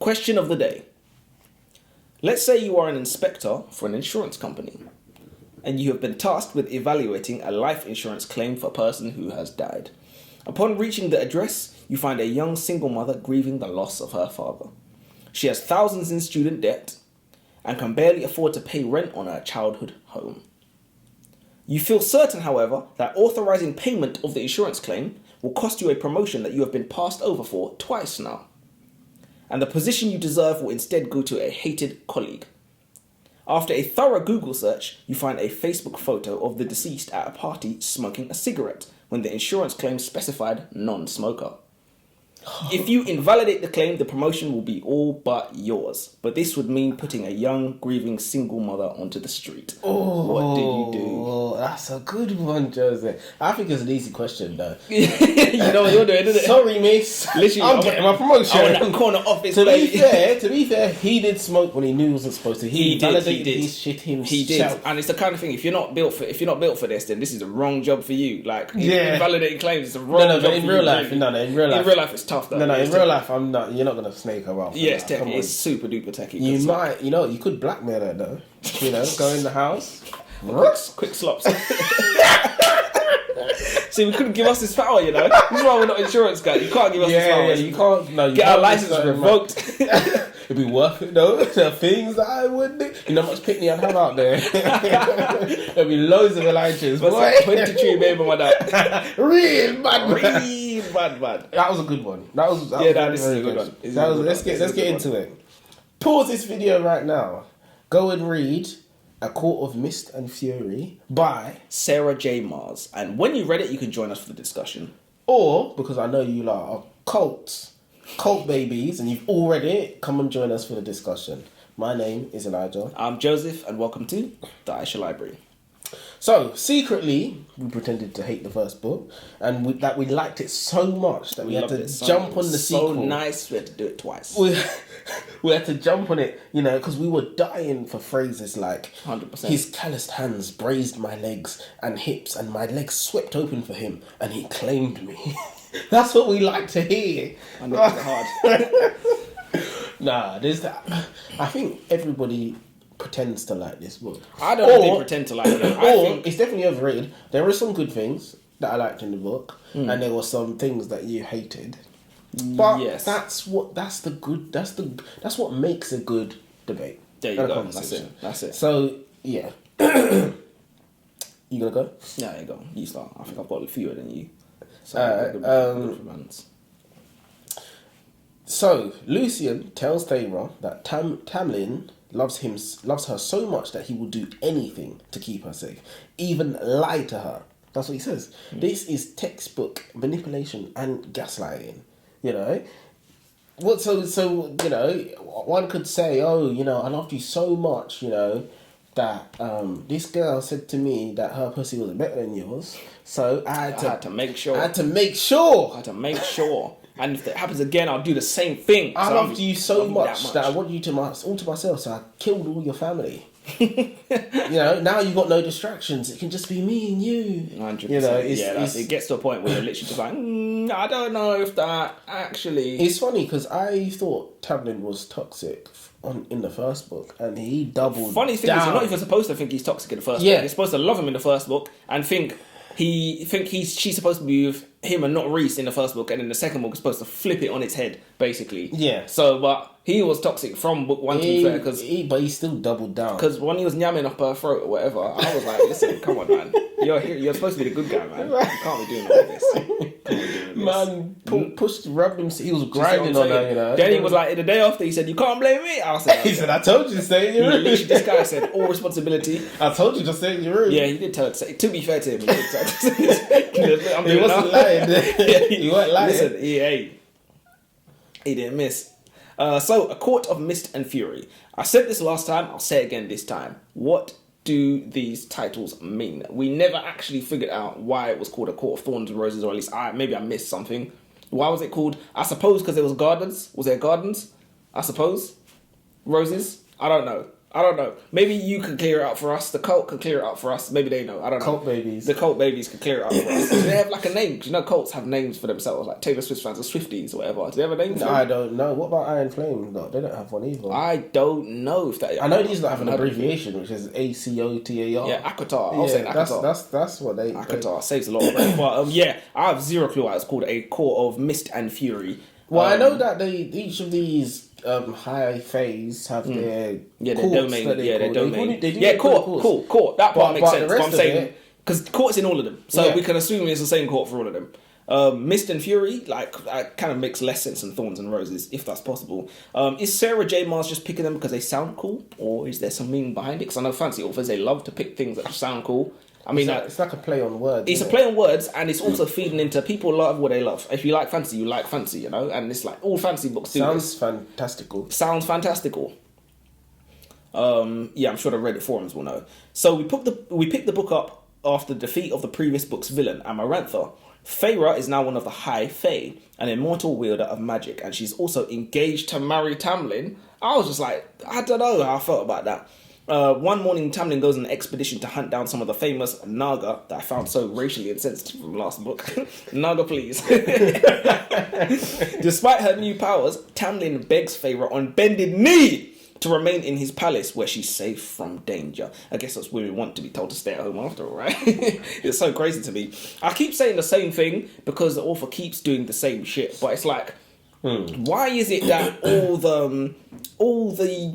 Question of the day. Let's say you are an inspector for an insurance company and you have been tasked with evaluating a life insurance claim for a person who has died. Upon reaching the address, you find a young single mother grieving the loss of her father. She has thousands in student debt and can barely afford to pay rent on her childhood home. You feel certain, however, that authorizing payment of the insurance claim will cost you a promotion that you have been passed over for twice now. And the position you deserve will instead go to a hated colleague. After a thorough Google search, you find a Facebook photo of the deceased at a party smoking a cigarette when the insurance claim specified non-smoker. If you invalidate the claim, the promotion will be all but yours. But this would mean putting a young, grieving single mother onto the street. What do you do? Oh, that's a good one, Jose. I think it's an easy question, though. You know what you're doing, isn't it? Sorry, miss. Literally, I'm getting my promotion. I want that corner office. To be fair, he did smoke when he knew he wasn't supposed to. He validated his shit himself. He did, and it's the kind of thing. If you're not built for this, then this is the wrong job for you. Like, invalidating claims is the wrong job. But in real life, in real life, it's tough though. No, in real life, I'm not. You're not gonna snake her off. Yeah, it's techie. It's super duper techie. You might, you could blackmail her though. Go in the house. Quick slops. See, we couldn't give us this power, This is why we're not insurance guys. You can't give us this power. Yeah, you can't. No, you get can't our license revoked. It'd be worth it though. The things that I would do. You know how much pickney I'd have out there. There'd be loads of Elijahs. What's that? 23 baby, my dad. Real bad. That was a good one. That was this is a good one. Let's get into it. Pause this video right now. Go and read A Court of Mist and Fury by Sarah J. Mars. And when you read it, you can join us for the discussion. Or, because I know you lot are cult babies, and you've all read it, come and join us for the discussion. My name is Elijah. I'm Joseph, and welcome to the Aisha Library. So, secretly, we pretended to hate the first book, and we liked it so much that we had to jump on the sequel. So nice, we had to do it twice. We had to jump on it, because we were dying for phrases like 100%. His calloused hands grazed my legs and hips, and my legs swept open for him, and he claimed me. That's what we like to hear. I know it's hard. Nah, I think everybody pretends to like this book. I don't think they pretend to like it. It's definitely overrated. There are some good things that I liked in the book, and there were some things that you hated. But yes, that's what makes a good debate. There you go. That's it. So yeah, you gonna go? Yeah, you go. You start. I think I've got fewer than you. So Lucian tells Thera that Tamlin loves her so much that he will do anything to keep her safe, even lie to her. That's what he says. This is textbook manipulation and gaslighting. One could say, I loved you so much, that this girl said to me that her pussy was better than yours, so I had to make sure. And if that happens again, I'll do the same thing. I loved you so much that I want you all to myself, so I killed all your family. Now you've got no distractions. It can just be me and you. 100%. It gets to a point where you're literally just like, I don't know if that actually... It's funny, because I thought Tamlin was toxic in the first book, and he doubled Funny thing is, you're not even supposed to think he's toxic in the first book. You're supposed to love him in the first book and think she's supposed to be with him and not Rhys in the first book, and in the second book is supposed to flip it on its head, basically. Yeah. So, but he was toxic from book one to fair, but he still doubled down. Because when he was yamming up her throat or whatever, I was like, listen, come on, man. You're supposed to be the good guy, man. You can't be doing all this. Rubbed him. He was grinding on her, Then he was like, the day after, he said, you can't blame me. I said, he said, I told you to stay in your room. This guy said, all responsibility. I told you to stay in your room. Yeah, he did tell her to say. To be fair to him, he did tell her to say. He wasn't lying. He wasn't lying. Listen, he didn't miss. So, A Court of Mist and Fury. I said this last time, I'll say it again this time. What do these titles mean? We never actually figured out why it was called A Court of Thorns and Roses, or at least maybe I missed something. Why was it called? I suppose because there was gardens. Was there gardens? I suppose. Roses? I don't know. I don't know. Maybe you can clear it up for us. The cult can clear it up for us. Maybe they know. I don't know. Cult babies. The cult babies can clear it up for us. Do they have like a name? 'Cause you know cults have names for themselves, like Taylor Swift fans or Swifties or whatever. Do they have a name for them? I don't know. What about Iron Flame? No, they don't have one either. I don't know if that... I know these don't have an abbreviation, which is ACOTAR. Yeah, ACOTAR. I was saying ACOTAR. That's what they... ACOTAR saves a lot of brain. But yeah, I have zero clue why it's called a Court of Mist and Fury. Well, I know that each of these high fays have their domain. Their domain. They do court. That part makes sense. But I'm saying, because court's in all of them, so we can assume it's the same court for all of them. Mist and Fury, like, that kind of makes less sense than Thorns and Roses, if that's possible. Is Sarah J. Maas just picking them because they sound cool, or is there some meaning behind it? Because I know fancy authors, they love to pick things that sound cool. I mean, it's like a play on words. It's a play on words, and it's also feeding into people love what they love. If you like fantasy, you like fantasy, you know. And it's like all fantasy books do Sounds fantastical. Sounds fantastical. Yeah, I'm sure the Reddit forums will know. So we picked the book up after the defeat of the previous book's villain, Amarantha. Feyre is now one of the High Fae, an immortal wielder of magic, and she's also engaged to marry Tamlin. I was just like, I don't know how I felt about that. One morning, Tamlin goes on an expedition to hunt down some of the famous Naga that I found so racially insensitive from last book. Naga, please. Despite her new powers, Tamlin begs Feyre on bended knee to remain in his palace where she's safe from danger. I guess that's women want to be told to stay at home after all, right? It's so crazy to me. I keep saying the same thing because the author keeps doing the same shit, but it's like, why is it that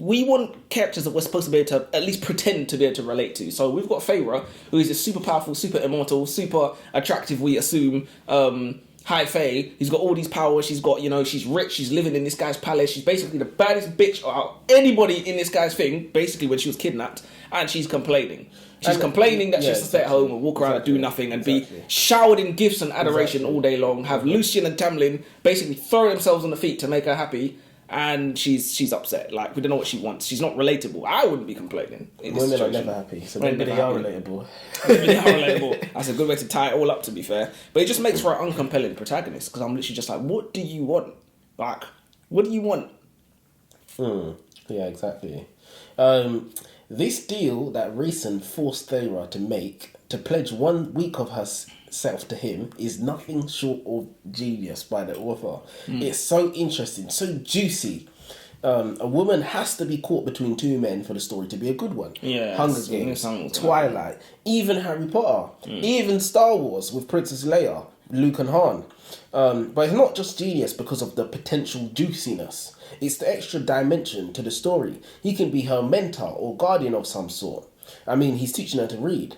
we want characters that we're supposed to be able to at least pretend to be able to relate to? So we've got Feyre, who is a super powerful, super immortal, super attractive, we assume, High Fae. He's got all these powers. She's got, she's rich. She's living in this guy's palace. She's basically the baddest bitch out anybody in this guy's thing, basically when she was kidnapped, and she's complaining. She's complaining that she has to stay at home and walk around and do nothing and be showered in gifts and adoration all day long. Have Lucien and Tamlin basically throw themselves on the feet to make her happy, and she's upset. Like, we don't know what she wants. She's not relatable. I wouldn't be complaining. Women are never happy, so maybe they are relatable. Maybe they are relatable. That's a good way to tie it all up, to be fair. But it just makes for an uncompelling protagonist, because I'm literally just like, what do you want? Like, what do you want? Yeah, exactly. This deal that RHYSAND forced Feyre to make to pledge 1 week of herself to him is nothing short of genius by the author. It's so interesting, so juicy. A woman has to be caught between two men for the story to be a good one. Yeah, Hunger Games, Twilight, even Harry Potter, even Star Wars with Princess Leia, Luke and Han. But it's not just genius because of the potential juiciness. It's the extra dimension to the story. He can be her mentor or guardian of some sort. I mean, he's teaching her to read.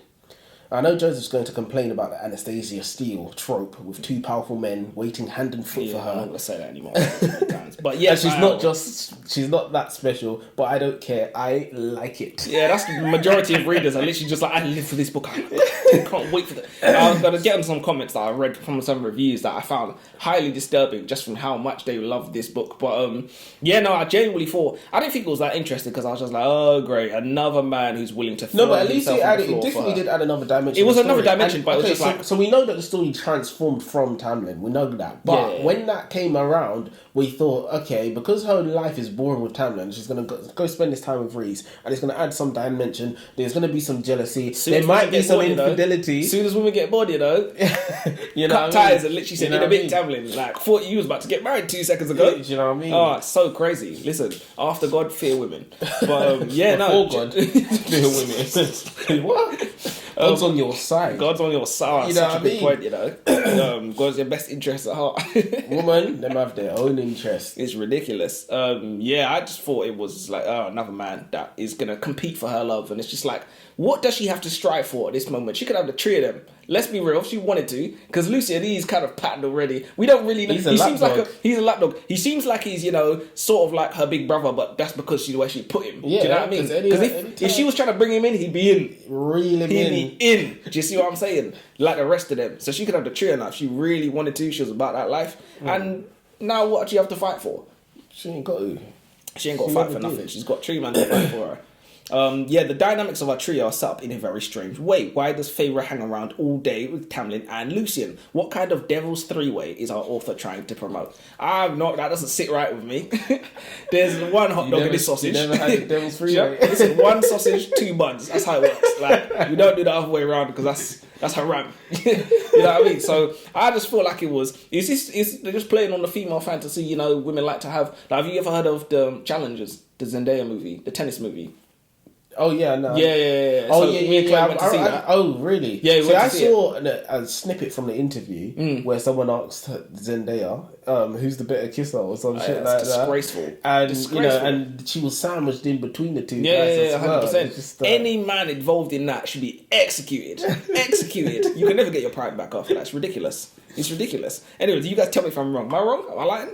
I know Joseph's going to complain about the Anastasia Steele trope with two powerful men waiting hand and foot for her. I'm not going to say that anymore. But yeah, and she's not that special, but I don't care. I like it. Yeah, that's the majority of readers are literally just like, I live for this book. I can't wait for that. I was going to get on some comments that I read from some reviews that I found highly disturbing just from how much they loved this book. But yeah, no, I genuinely thought, I didn't think it was that interesting because I was just like, oh great, another man who's willing to throw but at least himself it on the floor. It definitely did add another dimension. It was another dimension, but it was just like... So we know that the story transformed from Tamlin. We know that. But when that came around, we thought, okay, because her life is boring with Tamlin, she's going to go spend this time with Rhys, and it's going to add some dimension. There's going to be some jealousy. There might be some infidelity. As soon as women get bored, cut ties and literally said, in a bit, Tamlin. Like, thought you was about to get married 2 seconds ago. You know what I mean? Oh, it's so crazy. Listen, after God, fear women. But yeah, no. Before God, fear women. What? God's on your side. God's on your side. Such a good point, God's your best interest at heart. Women, them have their own interest. It's ridiculous. Yeah, I just thought it was like, another man that is going to compete for her love. And it's just like, what does she have to strive for at this moment? She could have the three of them. Let's be real, if she wanted to. Because Lucien, he's kind of patterned already. We don't really know. He's a lapdog. He seems like he's, sort of like her big brother, but that's because she's where she put him. Yeah, do you know what I mean? Because if she was trying to bring him in, he'd be in. Reel him in. He'd be in. Do you see what I'm saying? Like the rest of them. So she could have the trio now if she really wanted to. She was about that life. And now what does she have to fight for? She ain't got to. She ain't got to fight for nothing. She's got three men to fight for her. Yeah, the dynamics of our trio are set up in a very strange way. Why does Feyre hang around all day with Tamlin and Lucian? What kind of devil's three-way is our author trying to promote? That doesn't sit right with me. There's one hot dog in this sausage. You never had a devil's three-way? Listen, one sausage, 2 buns. That's how it works. Like, we don't do the other way around because that's haram. You know what I mean? So I just feel like they're just playing on the female fantasy, you know, women like to have. Like, have you ever heard of the Challengers, the Zendaya movie, the tennis movie? Oh yeah, no. Yeah. Oh So yeah. me and Chloe went to see that. Oh really? Yeah, we went I to see saw a snippet from the interview where someone asked Zendaya, "Who's the better kisser?" or some shit like disgraceful. that. And Disgraceful. and she was sandwiched in between the two. Yeah, guys as well. 100%. It's just, Any man involved in that should be executed. Executed. You can never get your pride back after that. It's ridiculous. It's ridiculous. Anyway, you guys tell me if I'm wrong. Am I wrong? Am I lying?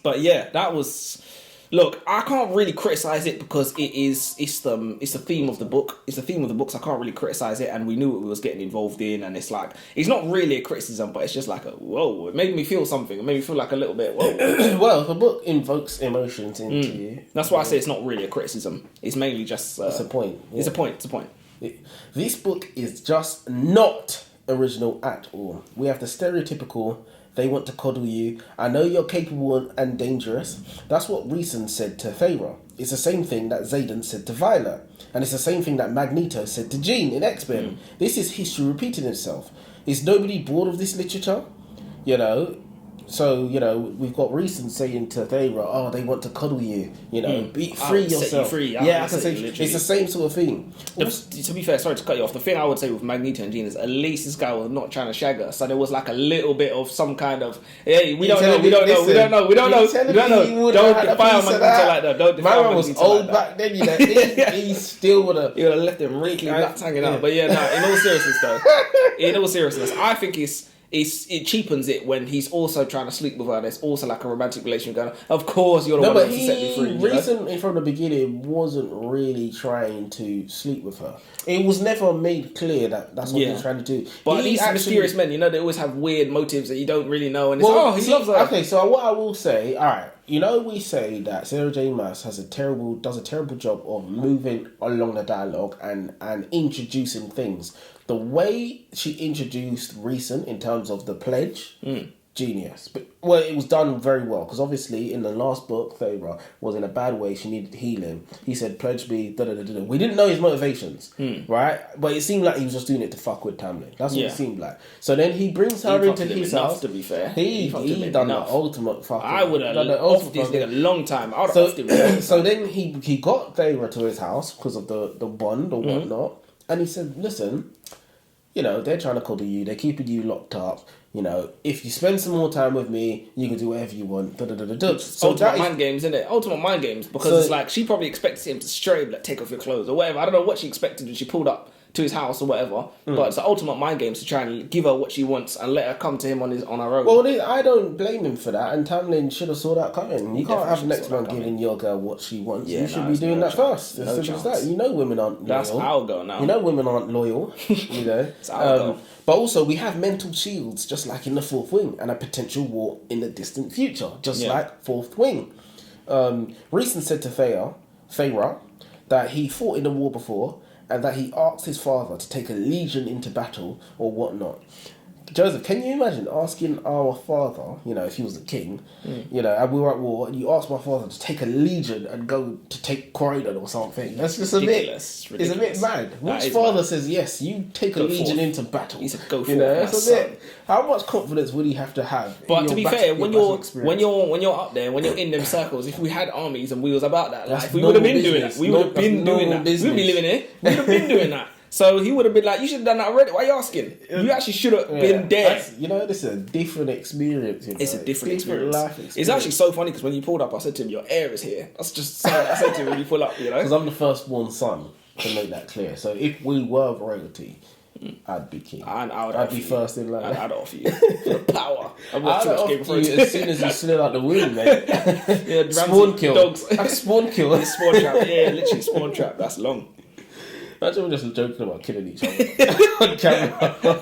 But yeah, that was. Look, I can't really criticize it because it's the theme of the book. It's the theme of the book, so I can't really criticize it. And we knew what we was getting involved in, and it's like it's not really a criticism, but it's just like whoa. It made me feel something. It made me feel like a little bit whoa. Well, the book invokes emotions into you. That's why I say it's not really a criticism. It's mainly just. It's a point. Yeah. It's a point. It's a point. This book is just not original at all. We have the stereotypical. They want to coddle you. I know you're capable and dangerous. That's what RHYSAND said to Feyre. It's the same thing that Xaden said to Violet. And it's the same thing that Magneto said to Jean in X-Men. This is history repeating itself. Is nobody bored of this literature? You know? So, you know, we've got RHYSAND saying to Feyre, they want to cuddle you. You know, be free yourself. Set you free. Yeah, I can say it's the same sort of thing. To be fair, sorry to cut you off. The thing I would say with Magneto and Jean is at least this guy was not trying to shag her. So there was like a little bit of some kind of, hey, we don't know. Don't defile Magneto like that. Don't defile Magneto was old like back then, you know. He still would have. He would have left them wrinkly blacks hanging out. But yeah, in all seriousness, I think it cheapens it when he's also trying to sleep with her. There's also like a romantic relationship going on. Of course, you're the one that set me free. Recently, from the beginning, wasn't really trying to sleep with her. It was never made clear that that's what he was trying to do. But these mysterious men, you know, they always have weird motives that you don't really know. And it's, he loves her. Okay, so what I will say, alright, you know, we say that Sarah J. Maas does a terrible job of moving along the dialogue and introducing things. The way she introduced RHYSAND in terms of the pledge, genius. But it was done very well because obviously in the last book, Feyre was in a bad way. She needed healing. He said, "Pledge me." Da da da da. We didn't know his motivations, right? But it seemed like he was just doing it to fuck with Tamlin. That's what it seemed like. So then he brings her into his house. To be fair, he done the ultimate fucking. I would have offed this nigga a long time. I would have offed him. So then he got Feyre to his house because of the bond or whatnot, and he said, "Listen, you know, they're trying to cuddle you. They're keeping you locked up. You know, if you spend some more time with me, you can do whatever you want." So ultimate mind games, isn't it? Ultimate mind games. Because it's like she probably expected him to straight like take off your clothes or whatever. I don't know what she expected when she pulled up to his house or whatever. But it's the ultimate mind games to try and give her what she wants and let her come to him on her own. Well, I don't blame him for that. And Tamlin should have saw that coming. You can't have the next man giving your girl what she wants. You should be doing that first. As simple as that. You know, women aren't loyal. That's our girl now. You know, women aren't loyal. You know, it's our girl. But also, we have mental shields, just like in the Fourth Wing, and a potential war in the distant future, just like Fourth Wing. RHYSAND said to Feyre that he fought in a war before, and that he asked his father to take a legion into battle or whatnot. Joseph, can you imagine asking our father, you know, if he was the king, you know, and we were at war, and you asked my father to take a legion and go to take Croydon or something? That's just ridiculous. It's a bit mad. Which father says, yes, you take a legion into battle? He said, go for it. How much confidence would he have to have? But to be fair, when you're up there, when you're in them circles, if we had armies and we was about that life, we would have been doing that. We would have been doing that. We'd be living here. We would have been doing that. So he would have been like, you should have done that already. Why are you asking? You actually should have been there. This is a different experience. You know? It's a different experience. Life experience. It's actually so funny because when you pulled up, I said to him, your heir is here. That's just what I said to him when you pull up, you know? Because I'm the firstborn son, to make that clear. So if we were royalty, I'd be king. I'd be first in line. I'd offer you for the power. I'd offer you as soon as you slid out the womb, mate. Spawn kill. Dogs. Spawn kill. Spawn trap. Yeah, literally spawn trap. That's long. Imagine we're just joking about killing each other on camera. We're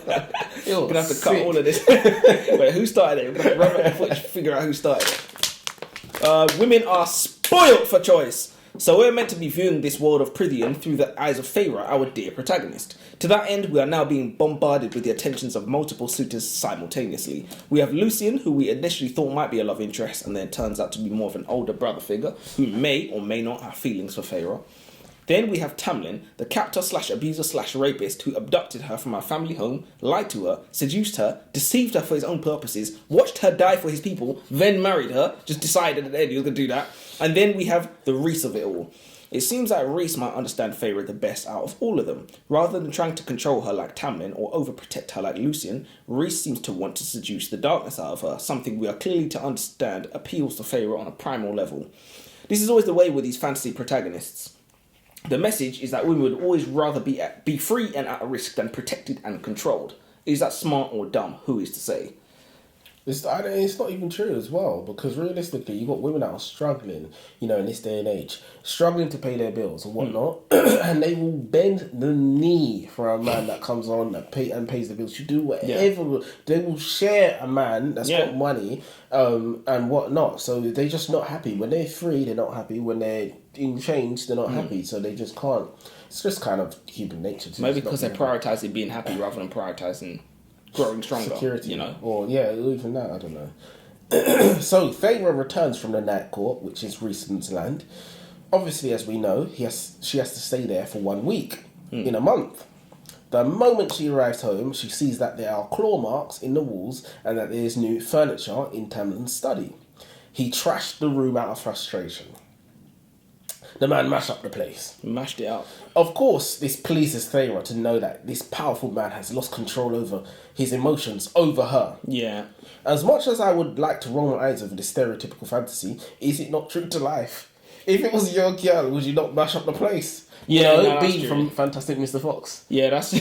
going to have to cut all of this. Wait, who started it? We're going to run back the footage to figure out who started it. Women are spoilt for choice. So we're meant to be viewing this world of Prithian through the eyes of Feyre, our dear protagonist. To that end, we are now being bombarded with the attentions of multiple suitors simultaneously. We have Lucian, who we initially thought might be a love interest, and then turns out to be more of an older brother figure, who may or may not have feelings for Feyre. Then we have Tamlin, the captor slash abuser slash rapist who abducted her from her family home, lied to her, seduced her, deceived her for his own purposes, watched her die for his people, then married her, just decided at the end he was going to do that. And then we have the Rhys of it all. It seems like Rhys might understand Feyre the best out of all of them. Rather than trying to control her like Tamlin or overprotect her like Lucian, Rhys seems to want to seduce the darkness out of her, something we are clearly to understand appeals to Feyre on a primal level. This is always the way with these fantasy protagonists. The message is that women would always rather be free and at risk than protected and controlled. Is that smart or dumb? Who is to say? It's not even true as well, because realistically, you've got women that are struggling, in this day and age, struggling to pay their bills and whatnot, and they will bend the knee for a man that comes on that pays the bills. You do whatever. Yeah. They will share a man that's got money and whatnot. So they're just not happy. When they're free, they're not happy. When they're in chains, they're not happy. So they just can't. It's just kind of human nature. Maybe because they're prioritising being happy rather than prioritising growing stronger, security, or even that, I don't know. So Feyre returns from the Night Court, which is Rhysand's land. Obviously, as we know, she has to stay there for 1 week in a month. The moment she arrives home, she sees that there are claw marks in the walls and that there is new furniture in Tamlin's study. He trashed the room out of frustration. The man mashed up the place. Mashed it up. Of course, this pleases Feyre to know that this powerful man has lost control over his emotions over her. Yeah. As much as I would like to roll my eyes over this stereotypical fantasy, is it not true to life? If it was your girl, would you not mash up the place? Yeah, Bean from Fantastic Mr. Fox. Yeah, that's... He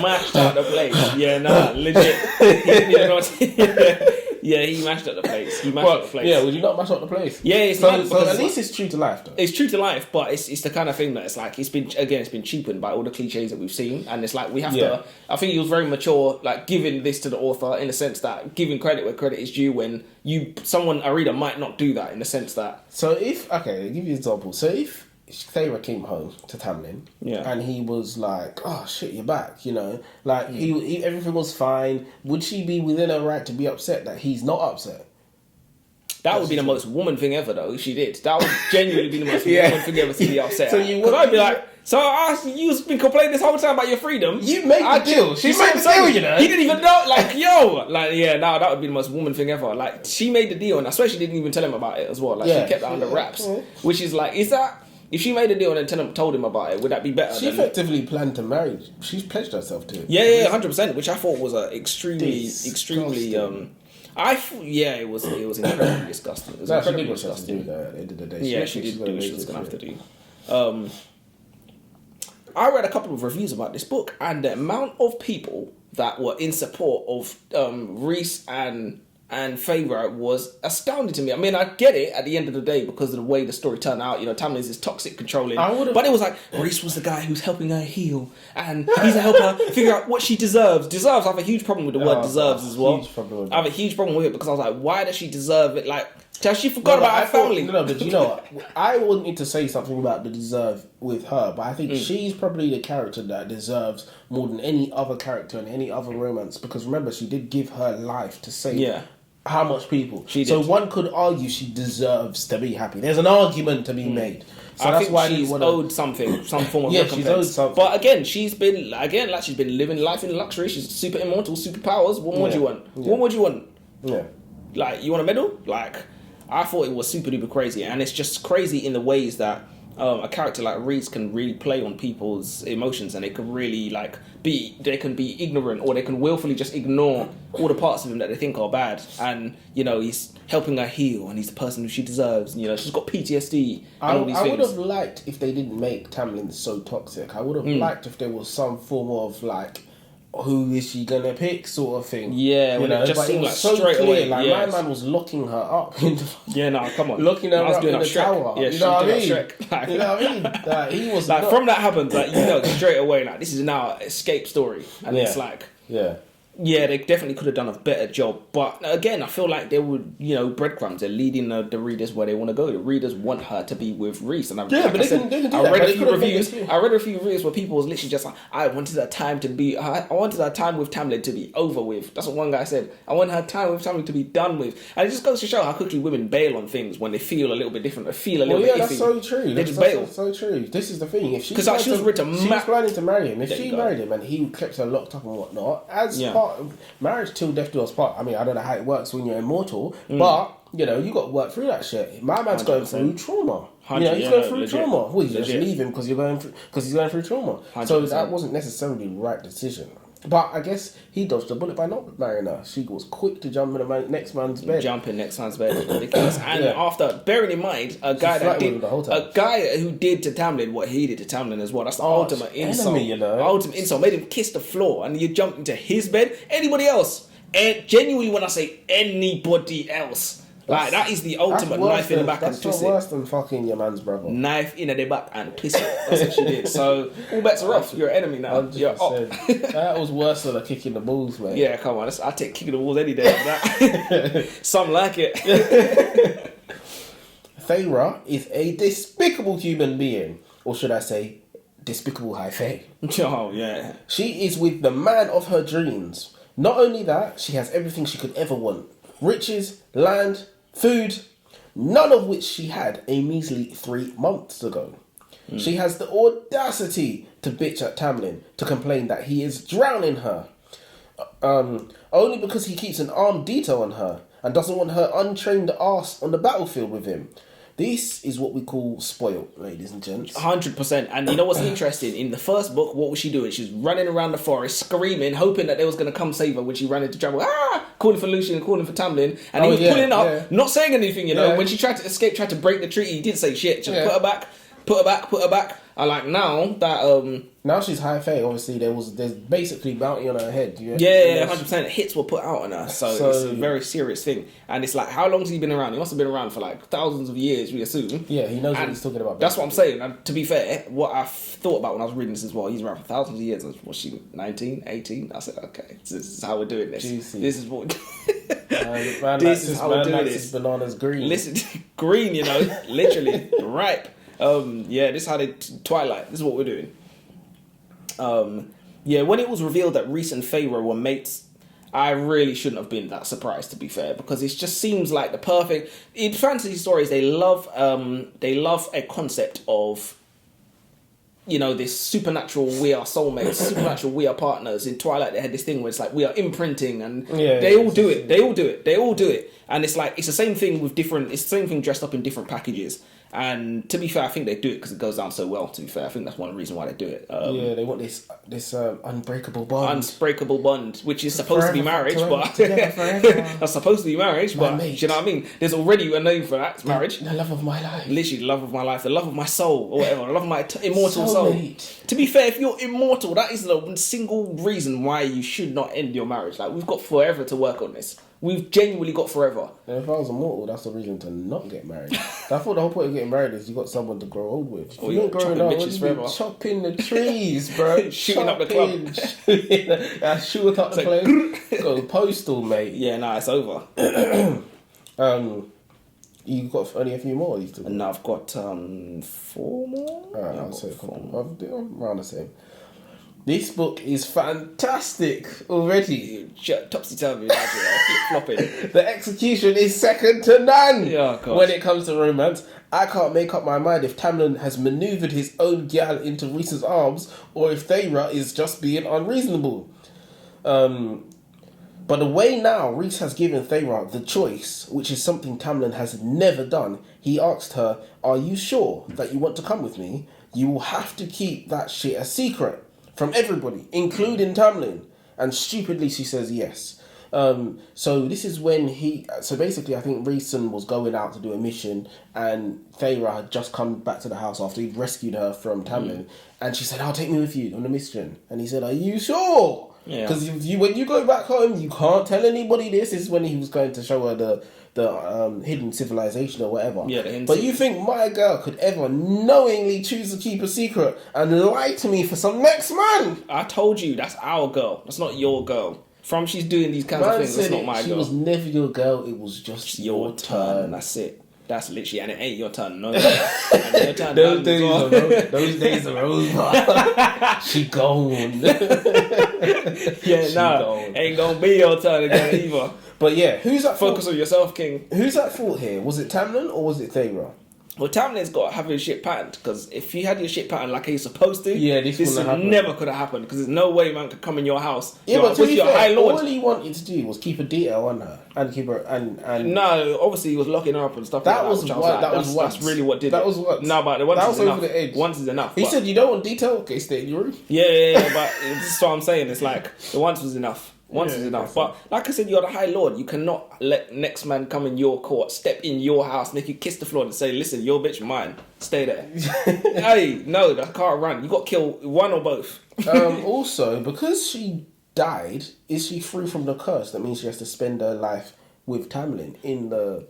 mashed up the place. Yeah, legit. He didn't even know what Yeah, he mashed up the place. Up the place. Yeah, would you not mash up the place? Yeah, it's so at least it's true to life, though. It's true to life, but it's the kind of thing that it's like it's been cheapened by all the cliches that we've seen, and it's like we have to. I think he was very mature, like giving this to the author in the sense that giving credit where credit is due. When a reader might not do that in the sense that. So I'll give you an example. So if Feyre came home to Tamlin, and he was like, "Oh shit, you're back," he everything was fine. Would she be within her right to be upset that he's not upset? That would be the most woman thing ever, though. If she did, that would genuinely be the most woman thing ever to be upset. So I'd be like, you've been complaining this whole time about your freedom. You made the deal. She made the deal, He didn't even know. That would be the most woman thing ever. Like, she made the deal, and I swear she didn't even tell him about it as well. Like, she kept that under wraps, which is like, is that? If she made a deal and then told him about it, would that be better? She effectively planned to marry. She's pledged herself to it. Yeah, 100%. Which I thought was extremely. It was incredibly disgusting. It was incredibly disgusting. She did at the end of the day. She did do what she was going to have to do. I read a couple of reviews about this book, and the amount of people that were in support of Rhys and Feyre was astounding to me. I mean, I get it at the end of the day because of the way the story turned out. Tamlin's this toxic, controlling. But it was like, Rhys was the guy who's helping her heal. And he's to help her figure out what she deserves. Deserves, I have a huge problem with the word deserves as well. I have a huge problem with it because I was like, why does she deserve it? Like, she forgot about her family. No, but you know what? I wanted to say something about the deserve with her, but I think she's probably the character that deserves more than any other character in any other romance. Because remember, she did give her life to save how much people. So one could argue she deserves to be happy. There's an argument to be made. So I think she's owed something, some form of recompense. She's owed something. But again, she's been living life in luxury. She's super immortal, superpowers. What more do you want? Yeah. What more do you want? Yeah. Like, you want a medal? Like, I thought it was super duper crazy, and it's just crazy in the ways that a character like Rhys can really play on people's emotions, and they can really they can be ignorant, or they can willfully just ignore all the parts of him that they think are bad. And he's helping her heal, and he's the person who she deserves. She's got PTSD. And all these things. I would have liked if they didn't make Tamlin so toxic. I would have liked if there was some form of who is she gonna pick sort of thing. Yeah, when it just seemed like so straight clear. away. My man was locking her up. Come on. Locking her up in the tower. Yeah, you know what I mean? You know what I mean? He was from that happens, straight away. This is now an escape story, and it's like. Yeah. Yeah, they definitely could have done a better job. But again, I feel like they would, breadcrumbs. They're leading the readers where they want to go. The readers want her to be with Rhys. And they can do that. I read a few reviews. I read a few reviews where people was literally just like, I wanted her time with Tamlin to be over with. That's what one guy said. I want her time with Tamlin to be done with. And it just goes to show how quickly women bail on things when they feel a little bit different. They feel a little bit iffy. That's so true. They just bail. That's so true. This is the thing. If she was planning to marry him, if she married him and he kept her locked up and whatnot, as part of marriage till death do us part. I mean, I don't know how it works when you're immortal, but you got to work through that shit. My man's 100%. Going through trauma. He's going through trauma. Well, you just leave him because he's going through trauma. 100%. So that wasn't necessarily the right decision. But I guess he dodged the bullet by not marrying her. She was quick to jump in the next man's bed. Jump in next man's bed is ridiculous. And after, bearing in mind, a guy who did to Tamlin what he did to Tamlin as well. That's the ultimate insult. Ultimate insult. Made him kiss the floor, and you jumped into his bed. Anybody else? And genuinely, when I say anybody else, that is the ultimate knife in the back and twist it. That's worse than fucking your man's brother. Knife in the back and twist it. That's what she did. So all bets are off. You're an enemy now. 100%. You're up. That was worse than a kick in the balls, mate. Yeah, come on. I take kicking the balls any day like that. Some like it. Thayra is a despicable human being, or should I say, despicable high fae. Oh yeah. She is with the man of her dreams. Not only that, she has everything she could ever want. Riches, land, food, none of which she had a measly 3 months ago. She has the audacity to bitch at Tamlin, to complain that he is drowning her. Only because he keeps an armed detail on her and doesn't want her untrained ass on the battlefield with him. This is what we call spoiled, ladies and gents. 100%. And you know what's interesting? In the first book, what was she doing? She was running around the forest, screaming, hoping that they was going to come save her when she ran into trouble. Calling for Lucian, calling for Tamlin. And he was pulling up, not saying anything, When she tried to escape, tried to break the treaty, he didn't say shit. Just put her back. And like now that... now she's high fae, obviously there's basically bounty on her head. 100%. Hits were put out on her. So it's a very serious thing. And it's like, how long has he been around? He must have been around for like thousands of years, we assume. Yeah, he knows what he's talking about. That's what I'm saying. And to be fair, what I thought about when I was reading this as well, he's around for thousands of years. Was she 19, 18? I said, okay, this is how we're doing this. Juicy. This is what... this is how we're doing this. Bananas green. Listen, green, literally, ripe. This is how they Twilight. This is what we're doing. When it was revealed that Rhys and Feyre were mates, I really shouldn't have been that surprised, to be fair, because it just seems like the perfect... In fantasy stories, they love a concept of, this supernatural, we are soulmates, supernatural, we are partners. In Twilight, they had this thing where it's like, we are imprinting, and they all do it. And it's like, it's the same thing with it's the same thing dressed up in different packages. And to be fair, I think they do it because it goes down so well, to be fair. I think that's one of the reasons why they do it. They want this unbreakable bond. Unbreakable bond, which is supposed to be marriage, but... That's supposed to be marriage, but... Do you know what I mean? There's already a name for that. It's marriage. The love of my life. Literally, the love of my life. The love of my soul, or whatever. The love of my immortal soul. To be fair, if you're immortal, that is the single reason why you should not end your marriage. Like, we've got forever to work on this. We've genuinely got forever. And if I was immortal, that's the reason to not get married. I thought the whole point of getting married is you got someone to grow old with. If you ain't growing old, you're chopping the trees, bro. Shooting up the club. Shooting up the club. Go postal, mate. Yeah, nah, it's over. You got only a few more? And now I've got 4 more. Alright, I'll say a couple. I'm around the same. This book is fantastic already. Topsy-turvy, flip-flopping. The execution is second to none when it comes to romance. I can't make up my mind if Tamlin has manoeuvred his own gal into Rhys's arms or if Thayra is just being unreasonable. But the way now Rhys has given Thayra the choice, which is something Tamlin has never done, he asked her, "Are you sure that you want to come with me? You will have to keep that shit a secret from everybody, including Tamlin." And stupidly she says yes. So this is when so basically I think RHYSAND was going out to do a mission and Thayra had just come back to the house after he'd rescued her from Tamlin. And she said, "I'll take me with you on the mission." And he said, "Are you sure?" Because when you go back home, you can't tell anybody this. This is when he was going to show her the hidden civilization or whatever. But you think my girl could ever knowingly choose to keep a secret and lie to me for some next man? I told you, that's our girl. That's not your girl. From she's doing these kinds of Man things, that's said not my she girl. was never your girl. It was just Your your turn. turn. That's it. That's literally, and it ain't your turn. No, and your turn. Those done days as well. are over. Those days are over. She gone. Yeah, nah, gone. ain't gonna be your turn again either. But yeah, who's at Focus fault? on yourself, King. Who's at fault here? Was it Tamlin or was it Thera? Well, Tamlin's got to have his shit patterned, because if you had your shit patterned like he's supposed to, Yeah, this wouldn't have happened. never could have happened, because there's no way man could come in your house. Yeah, You're- but to with be your high fair, lord. all he wanted to do was keep a detail on her and keep her and No, obviously he was locking her up and stuff That like was which I what- like, that was once. that's really what did That it. was once. No, but once That is was enough. over the edge. Once is enough. he but- said you don't want detail. Okay, stay in your room. yeah, but this is what I'm saying. It's like the once was enough. Once is enough. But like I said, you're the High Lord. You cannot let next man come in your court, step in your house, make you kiss the floor and say, listen, your bitch mine. Stay there. Hey, no, that can't run. You got to kill one or both. Also, because she died, is she free from the curse? That means she has to spend her life with Tamlin in the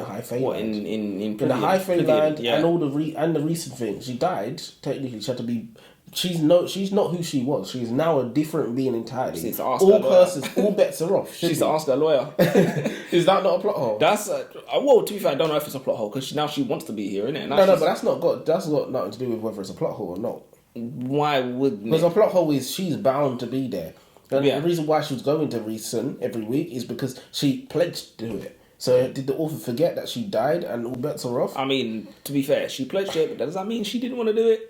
High Fae What, land. in the High Fae land yeah. and all the recent things. She died. Technically, she had to be. She's not who she was. She's now a different being entirely. She needs to ask All her lawyer. curses, all bets are off. She's to ask her lawyer. Is that not a plot hole? That's well, to be fair, I don't know if it's a plot hole because now she wants to be here, innit? Now No, she's- but that's got nothing to do with whether it's a plot hole or not. Why wouldn't Because it? a plot hole is she's bound to be there. And Yeah. the reason why she was going to RHYSAND every week is because she pledged to do it. So did the author forget that she died and all bets are off? I mean, to be fair, she pledged it, but does that mean she didn't want to do it?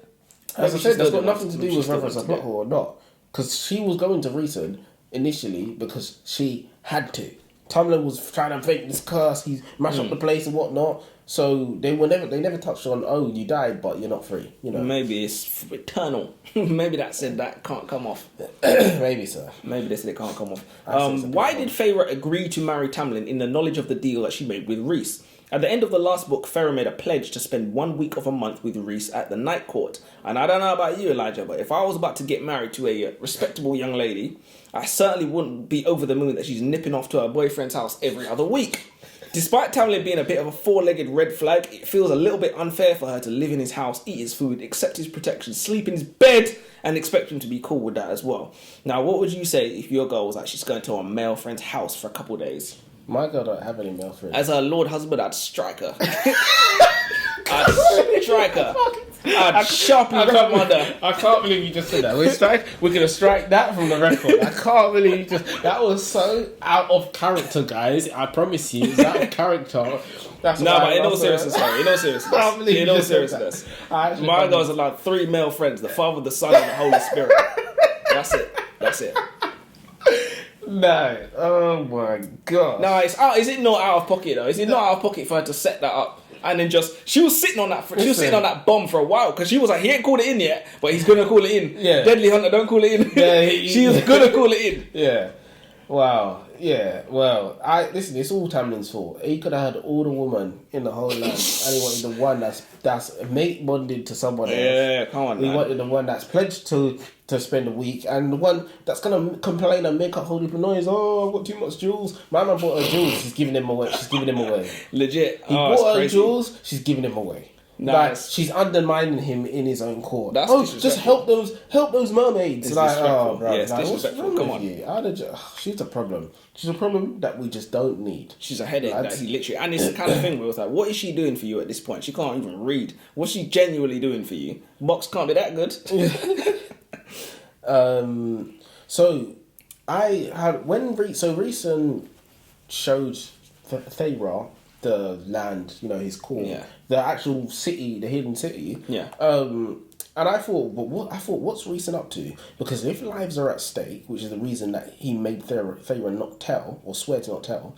As I Maybe said, she that's still got didn't nothing to want do she with still whether it's a wanted plot to do hole or not. Because she was going to RHYSAND initially because she had to. Tamlin was trying to fake this curse, he mashed up the place and whatnot. So they never touched on, oh, you died, but you're not free. You know, Maybe it's eternal. Maybe that said that can't come off. maybe so. Maybe they said it can't come off. That's a bit Why wrong. did Feyre agree to marry Tamlin in the knowledge of the deal that she made with Rhys? At the end of the last book, Feyre made a pledge to spend 1 week of a month with Rhys at the Night Court. And I don't know about you, Elijah, but if I was about to get married to a respectable young lady, I certainly wouldn't be over the moon that she's nipping off to her boyfriend's house every other week. Despite Tamlin being a bit of a four-legged red flag, it feels a little bit unfair for her to live in his house, eat his food, accept his protection, sleep in his bed, and expect him to be cool with that as well. Now, what would you say if your girl was like, she's going to a male friend's house for a couple of days? My girl don't have any male friends. As her lord husband, I'd strike her. I'd strike her. I'd sharply reprimand her. I can't believe you just said that. We're gonna strike that from the record. I can't believe you just. That was so out of character, guys. I promise you, it's out of character. That's No, why but I in all love seriousness, her. sorry, in all I can't seriousness. believe In you all just said seriousness. that. I actually My can't girl's allowed 3 male friends, the Father, the Son, and the Holy Spirit. That's it. That's it. No. Oh my god. No, it's out. Is it not out of pocket though? Is it not out of pocket for her to set that up and then just? She was sitting on that. She was Listen. sitting on that bomb for a while because she was like, he ain't called it in yet, but he's gonna call it in. Yeah. Deadly Hunter, don't call it in. Yeah, she was gonna call it in. Yeah. Wow. Yeah. Well, listen. It's all Tamlin's fault. He could have had all the woman in the whole land, and he wanted the one that's mate bonded to someone else. Yeah, come on, He man. wanted the one that's pledged to spend a week, and the one that's gonna complain and make a whole heap of noise. Oh, I've got too much jewels. My man bought her jewels. She's giving them away. She's giving them away. Legit. He Oh, it's bought her crazy. jewels. She's giving them away. Like, Nice. she's undermining him in his own court. That's just disrespectful. help those mermaids. It's Like, disrespectful. oh, bro, Yeah, it's like, what's disrespectful. wrong Come with on. you? She's a problem. She's a problem that we just don't need. She's a headache Lads. that he literally, and it's the kind of thing where it's like, what is she doing for you at this point? She can't even read. What's she genuinely doing for you? Box can't be that good. So I had RHYSAND showed Thera the land, his core, Yeah. the actual city, the hidden city. Yeah. And I thought, what's RHYSAND up to? Because if lives are at stake, which is the reason that he made Thera not tell or swear to not tell,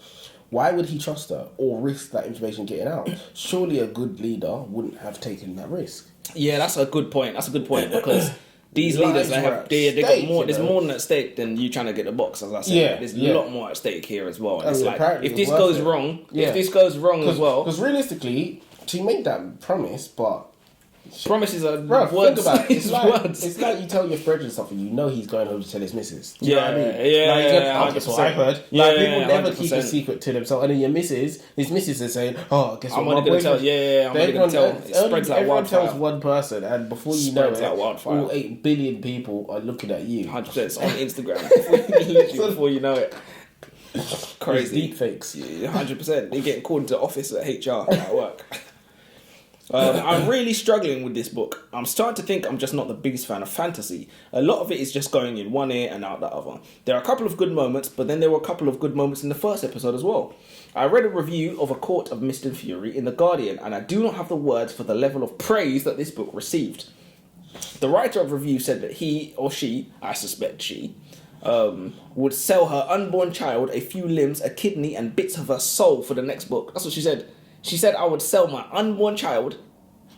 why would he trust her or risk that information getting out? Surely a good leader wouldn't have taken that risk. Yeah, that's a good point. That's a good point because these Lives leaders, were at they got stake, more. you There's know. more than at stake than you trying to get the box. As I said, Yeah, there's yeah. a lot more at stake here as well. And I it's mean, like apparently if it this was goes worth it. wrong, Yeah. if this goes wrong as well, Because realistically, she made that promise, but Promises are Bro, words. think about it. It's words. It's like you tell your friend and stuff, and you know he's going home to tell his missus. Do you Yeah, know what I mean? yeah, like, yeah, oh, guess what I 100%. heard. Yeah, Like, yeah, people yeah, never keep a 100%. secret to themselves. And then your his missus is saying, oh, guess what? I'm my only going to tell. boyfriend- Yeah, I'm only going to tell. It spreads like Everyone wildfire. tells one person, and before you know Spreads it, like wildfire. all 8 billion people are looking at you. 100%. It's on Instagram. Literally before you know it. Crazy. Deep fakes. 100%. They're getting called into the office at HR at work. I'm really struggling with this book. I'm starting to think I'm just not the biggest fan of fantasy. A lot of it is just going in one ear and out the other. There are a couple of good moments, but then there were a couple of good moments in the first episode as well. I read a review of A Court of Mist and Fury in The Guardian, and I do not have the words for the level of praise that this book received. The writer of the review said that he or she, I suspect she, would sell her unborn child a few limbs, a kidney, and bits of her soul for the next book. That's what she said. She said, I would sell my unborn child,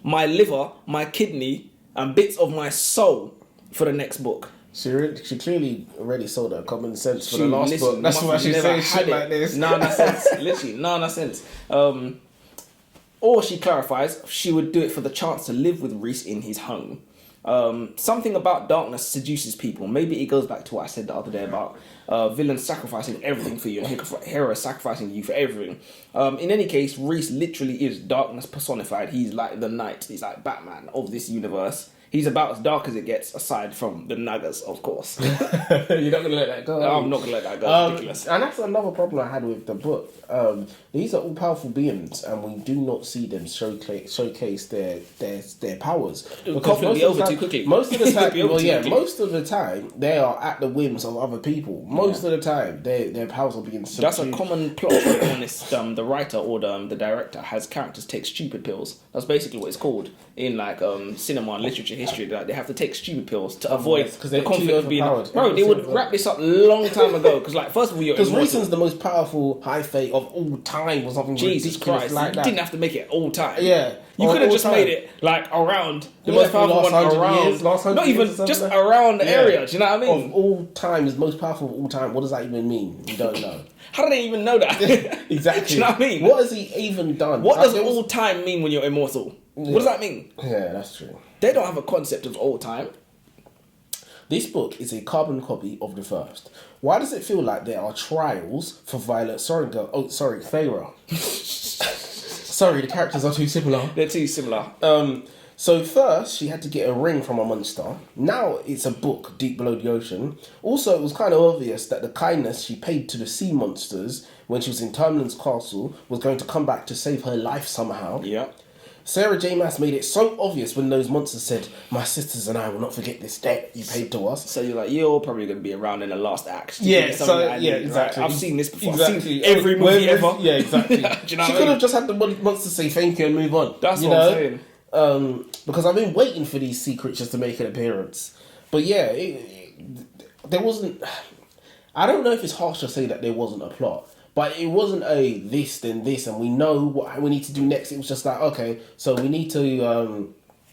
my liver, my kidney, and bits of my soul for the next book. She clearly already sold her common sense for the last book. That's why she's saying shit like this. No sense. Literally, no sense. Or she clarifies, she would do it for the chance to live with Rhys in his home. Something about darkness seduces people. Maybe it goes back to what I said the other day about villains sacrificing everything for you and heroes sacrificing you for everything. In any case, Rhys literally is darkness personified. He's like the knight. He's like Batman of this universe. He's about as dark as it gets, aside from the Nagas, of course. You're not going to let that go. I'm not going to let that go. Ridiculous. And that's another problem I had with the book. These are all powerful beings, and we do not see them showcase their powers. Because it'll be over too quickly. Most of the time, quickly. most of the time, they are at the whims of other people. Most of the time, their powers are being subdued. That's a common plot trope on this. The writer or the director has characters take stupid pills. That's basically what it's called in like cinema and literature history. Like, they have to take stupid pills to avoid the conflict of being. Bro, they would wrap this up long time ago. Because like, first of all, because Rhysand's the most powerful high fate of all time or something. Jesus ridiculous Christ! like You that. didn't have to make it all time. Yeah, you could have just time. made it like around the most powerful one around. Not even just around the area. Do you know what I mean? Of all time, is most powerful of all time. What does that even mean? We don't know. How do they even know that? Exactly. Do you know what I mean? What has he even done? What does all time mean when you're immortal? Yeah. What does that mean? Yeah, that's true. They don't have a concept of all time. This book is a carbon copy of the first. Why does it feel like there are trials for Violet Sorrengal? Oh, sorry, Feyre. Sorry, the characters are too similar. They're too similar. So first, she had to get a ring from a monster. Now it's a book deep below the ocean. Also, it was kind of obvious that the kindness she paid to the sea monsters when she was in Tamlin's castle was going to come back to save her life somehow. Yeah. Sarah J. Maas made it so obvious when those monsters said, "My sisters and I will not forget this debt you paid to us." So you're like, you're probably going to be around in the last act. Exactly. Right? I've seen this before. Exactly. I've seen every movie ever. Yeah, exactly. Do you know She what I could mean? have just had the monsters say thank you and move on. That's what I'm saying. Because I've been waiting for these sea creatures to make an appearance. But yeah, there wasn't... I don't know if it's harsh to say that there wasn't a plot. But it wasn't a this, then this, and we know what we need to do next. It was just like, okay, so we need to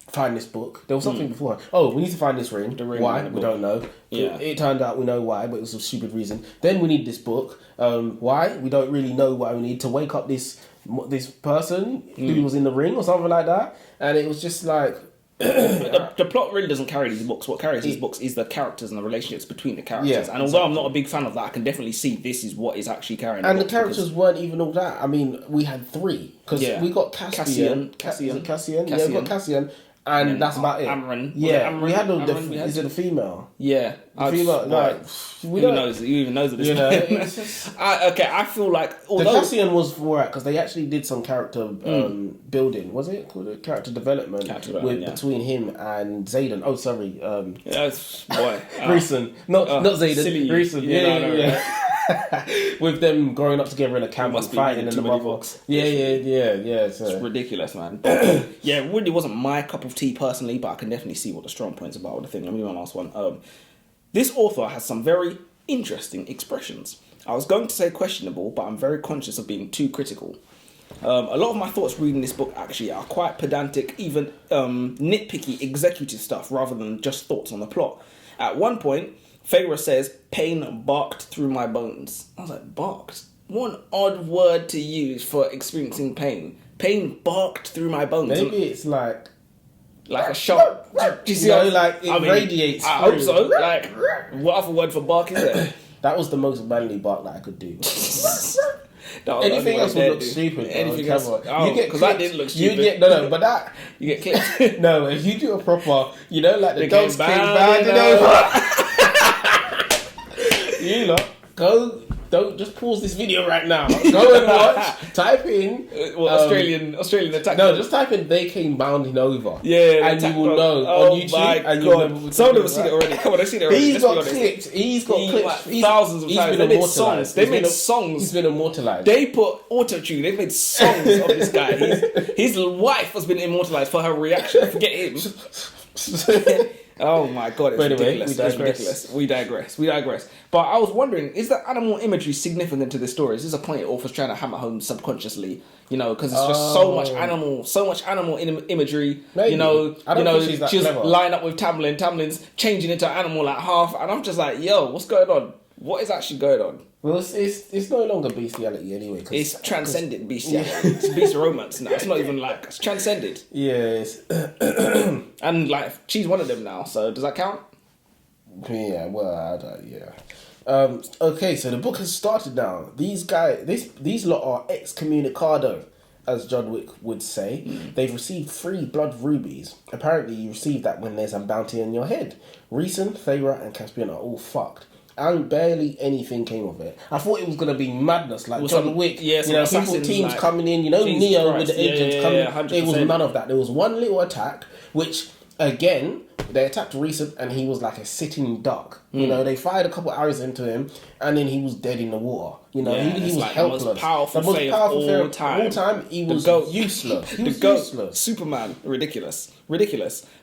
find this book. There was something before. Oh, we need to find this ring. The ring. Why? We don't know. Yeah. It turned out we know why, but it was a stupid reason. Then we need this book. Why? We don't really know why we need to wake up this person who was in the ring or something like that. And it was just like... The plot really doesn't carry these books. What carries these books is the characters and the relationships between the characters. Yeah, and although I'm not a big fan of that, I can definitely see this is what is actually carrying. And the characters weren't even all that. I mean, we had 3 because we got Cassian. Yeah, we got Cassian, and that's about it. Amren. Yeah, we had Is it a female? Yeah, Female. Like, who knows? Who even knows at this point? it's just, I feel like the Cassian was alright because they actually did some character building. Was it called it character development? Between him and Zayden. Oh, sorry. Yes, boy. Rhysand, not Zayden. Rhysand. Yeah. With them growing up together in a camp and fighting in the mother. Yeah. So. It's ridiculous, man. Yeah, it really wasn't my cup of tea personally, but I can definitely see what the strong points about the thing. Let me do one last one. This author has some very interesting expressions. I was going to say questionable, but I'm very conscious of being too critical. A lot of my thoughts reading this book actually are quite pedantic, even nitpicky executive stuff rather than just thoughts on the plot. At one point, Feyre says, "Pain barked through my bones." I was like, barked? What an odd word to use for experiencing pain. Pain barked through my bones. Maybe it's like Like a shot. Do you see? Like it radiates. I hope so. Like, what other word for bark is there? That was the most manly bark that I could do. Anything else would look stupid. Anything else? You get because that didn't look stupid. But that you get clipped. No, if you do a proper, like the dogs came bounding over. You lot, don't just pause this video right now. Go and watch. Type in Australian attack. No, just type in "they came bounding over." Yeah, and you will know on YouTube. My and God. Some of them have seen it already. Come on, they've seen it already. He's got clips. He's got clips. Thousands of times. They made songs. They made songs. He's been immortalized. They put auto-tune. They've made songs of this guy. His wife has been immortalized for her reaction. Forget him. Oh my God, it's ridiculous. It's ridiculous. We digress. But I was wondering, is the animal imagery significant to this story? Is this a point author's trying to hammer home subconsciously? Because it's just so much animal imagery. Maybe. She's lined up with Tamlin. Tamlin's changing into an animal like half, and I'm just like, yo, what's going on? What is actually going on? Well, it's no longer bestiality anyway. It's transcended bestiality. It's beast romance now. It's not even like, it's transcended. Yes. And like, she's one of them now, so does that count? Yeah, well, I don't, yeah. Okay, so the book has started now. These lot are excommunicado, as John Wick would say. They've received 3 blood rubies. Apparently, you receive that when there's a bounty on your head. RHYSAND, Thera, and Caspian are all fucked. And barely anything came of it. I thought it was going to be madness, like John Wick. Yeah, teams like, coming in, Neo Christ. with the agents coming in. There was none of that. There was one little attack, which, again, they attacked RHYSAND and he was like a sitting duck. They fired a couple arrows into him and then he was dead in the water. He was like helpless. The most powerful Fae of all time. He was useless. He was useless. Superman. Ridiculous.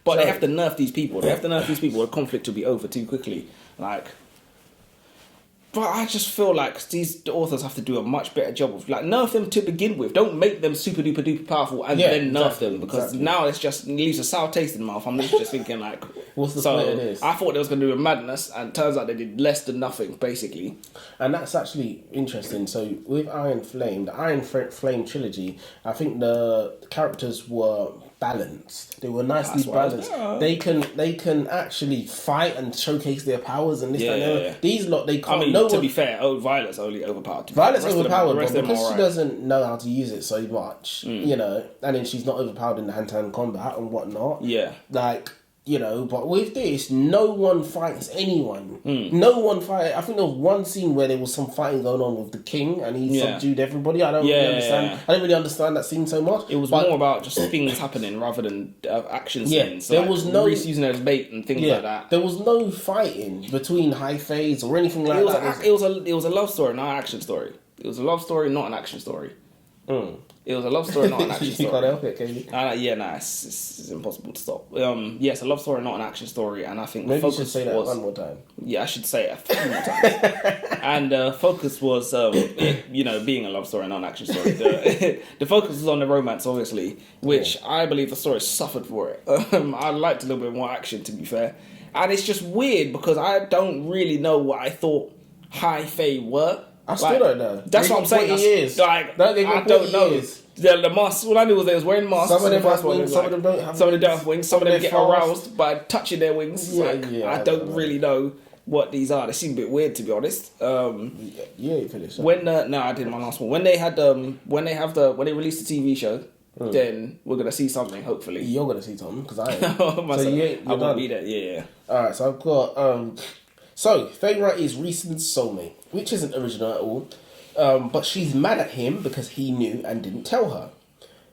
But they have to nerf these people. The conflict will be over too quickly. But I just feel like these authors have to do a much better job of nerf them to begin with. Don't make them super duper duper powerful and then nerf them, because now it leaves a sour taste in the mouth. I'm just thinking what's the point of this? I thought they was going to do a madness, and it turns out they did less than nothing basically. And that's actually interesting. So with Iron Flame, the Iron Flame trilogy, I think the characters were balanced. They were nicely balanced. They can actually fight and showcase their powers and this and that. Yeah. These lot, they can't. To be fair, Violet's only overpowered. Violet's overpowered, but because she doesn't know how to use it so much, and then she's not overpowered in hand-to-hand combat and whatnot. Yeah. But with this, no one fights anyone. No one fight. I think there was one scene where there was some fighting going on with the king, and he subdued everybody. I don't really understand. Yeah. I don't really understand that scene so much. It was more about just things happening rather than action scenes. There was no Reese using it as bait and things like that. There was no fighting between high fays or anything like that. It was a love story, not an action story. It was a love story, not an action story. It was a love story, not an action story. You can't help it, can you? It's impossible to stop. It's a love story, not an action story, and I think maybe you should say that one more time. Yeah, I should say it a few more times. And the focus was, being a love story, not an action story. The focus was on the romance, obviously, which I believe the story suffered for it. I liked a little bit more action, to be fair, and it's just weird because I don't really know what I thought High Fae were. I still don't know. That's what I'm saying. I don't know. The masks. All I knew was they was wearing masks. Some of them have wings. Some of them don't have. Some of them don't have wings. Some of them get aroused by touching their wings. I don't really know what these are. They seem a bit weird, to be honest. You ain't finished. I did my last one. When they released the TV show, then we're gonna see something. Hopefully, you're gonna see something because I ain't. I won't be there. Yeah. All right. So I've got. So, Thera is RHYSAND's soulmate, which isn't original at all, but she's mad at him because he knew and didn't tell her.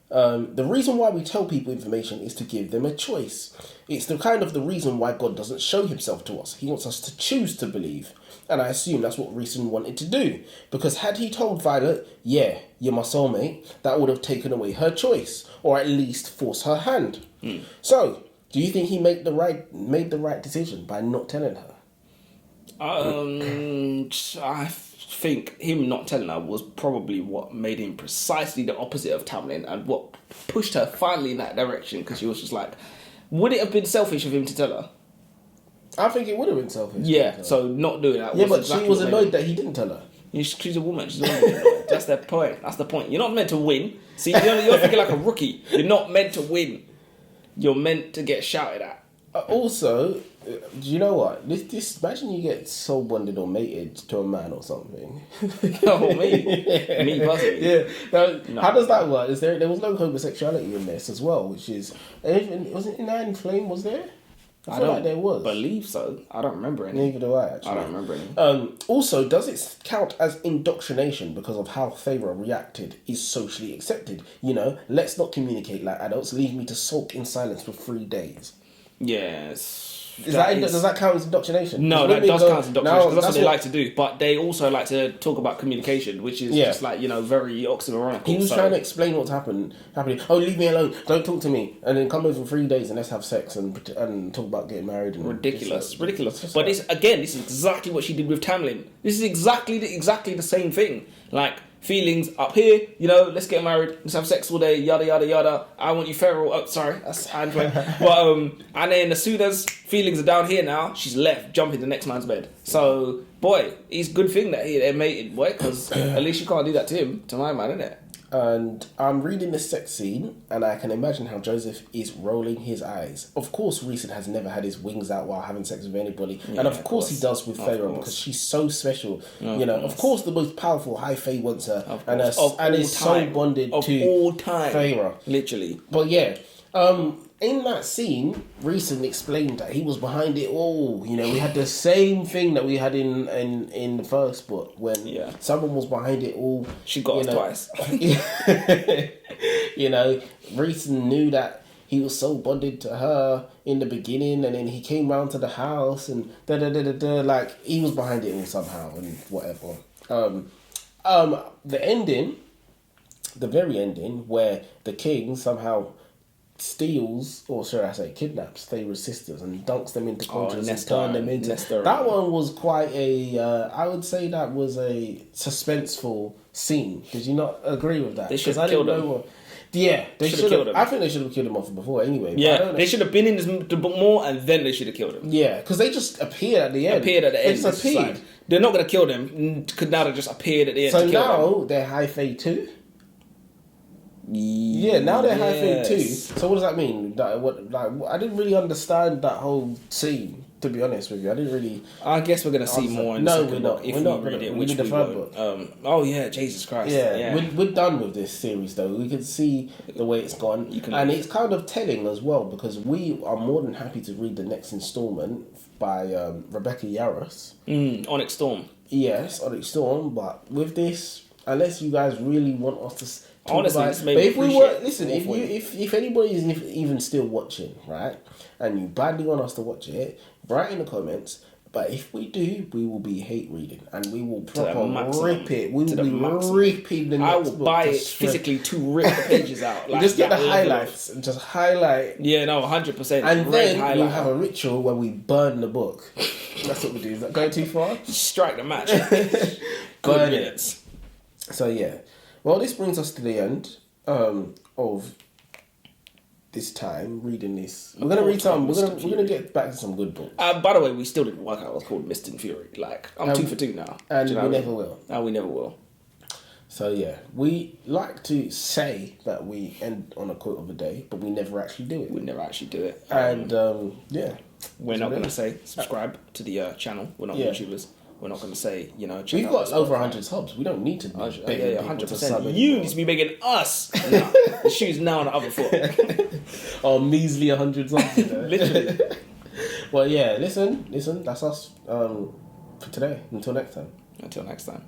The reason why we tell people information is to give them a choice. It's the reason why God doesn't show himself to us. He wants us to choose to believe. And I assume that's what RHYSAND wanted to do. Because had he told Violet, yeah, you're my soulmate, that would have taken away her choice, or at least forced her hand. So, do you think he made the right decision by not telling her? I think him not telling her was probably what made him precisely the opposite of Tamlin, and what pushed her finally in that direction, because she was just like, would it have been selfish of him to tell her? I think it would have been selfish. Yeah, so not doing that. Yeah, but exactly she was annoyed that he didn't tell her. She's a woman. That's the point. That's the point. You're not meant to win. See, you're thinking like a rookie. You're not meant to win. you're meant to get shouted at. Also, do you know what? This imagine you get soul bonded or mated to a man or something. Oh, me personally. Yeah. Now, No. how does that work? There was no homosexuality in this as well, which is was it in Iron Flame? Was there? I feel like there was. Believe so. I don't remember any. Neither do I. Actually, I don't remember any. Also, does it count as indoctrination because of how Feyre reacted is socially accepted? You know, let's not communicate like adults. Leave me to sulk in silence for 3 days. Yes. Does that count as indoctrination? No, that does count as indoctrination because that's what they like to do. But they also like to talk about communication, which is just like, very oxymoronical. He was trying to explain what's happening. Oh, leave me alone. Don't talk to me. And then come over for 3 days and let's have sex and talk about getting married. And ridiculous. But this is exactly what she did with Tamlin. This is exactly the same thing. Like, feelings up here, let's get married, let's have sex all day, yada yada yada. I want you feral. Oh, sorry, that's Android. But and then as soon as feelings are down here now, she's left, jumping the next man's bed. So boy, it's a good thing that they're mated, boy, because at least you can't do that to him, to my man, innit? And I'm reading this sex scene, and I can imagine how Joseph is rolling his eyes. Of course, Rhysand has never had his wings out while having sex with anybody, and of course he does with Feyre because she's so special. Of course, the most powerful High Fae wants her, and is so bonded to all time, Feyre, literally. But yeah, in that scene, Rhysand explained that he was behind it all. We had the same thing that we had in the first book when someone was behind it all. She got us twice. Rhysand knew that he was so bonded to her in the beginning, and then he came round to the house and like he was behind it all somehow and whatever. The ending, the very ending, where the king somehow steals, or should I say kidnaps, Feyre's sisters and dunks them into cauldrons and turn them into... That one was quite I would say that was a suspenseful scene. Did you not agree with that? They should have killed him. They should have. I think they should have killed him off before anyway. Yeah, they should have been in the book more and then they should have killed him. Yeah, because they just appeared at the end. They just appeared. Like, they're not going to kill them. Could now have just appeared at the end so to kill them. now they're High Fae too? Yeah, now they're High Fae too. So what does that mean? I didn't really understand that whole scene, to be honest with you. I didn't really... I guess we're going to see more in the second book if we read it, which we third won't. book. Oh yeah, Jesus Christ. Yeah. We're done with this series though. We can see the way it's gone. And it's kind of telling as well because we are more than happy to read the next installment by Rebecca Yarros. Onyx Storm. Yes, Onyx Storm. But with this, unless you guys really want us to... Honestly, but if we were if anybody is even still watching, right, and you badly want us to watch it, write in the comments. But if we do, we will be hate reading and we will proper rip it. We will be ripping the next book. I will buy it physically to rip the pages out. Like, just get the highlights and just highlight. Yeah, no, 100%. And then we'll have a ritual where we burn the book. That's what we do. Is that going too far? Strike the match. Burn minutes. So yeah. Well, this brings us to the end of this time reading this. We're gonna read some. We're gonna get back to some good books. By the way, we still didn't work out what's called Mist and Fury. Like I'm 2 for 2 now, and we never will. And we never will. So yeah, we like to say that we end on a quote of the day, but we never actually do it. We never actually do it. And yeah, we're not gonna say subscribe to the channel. We're not YouTubers. We're not going to say, check we've out got over 100 subs. We don't need to beg 100%. You need to be begging us. No, the shoe's now on the other foot. Oh, measly 100 subs. Literally. Well, yeah, listen. That's us for today. Until next time. Until next time.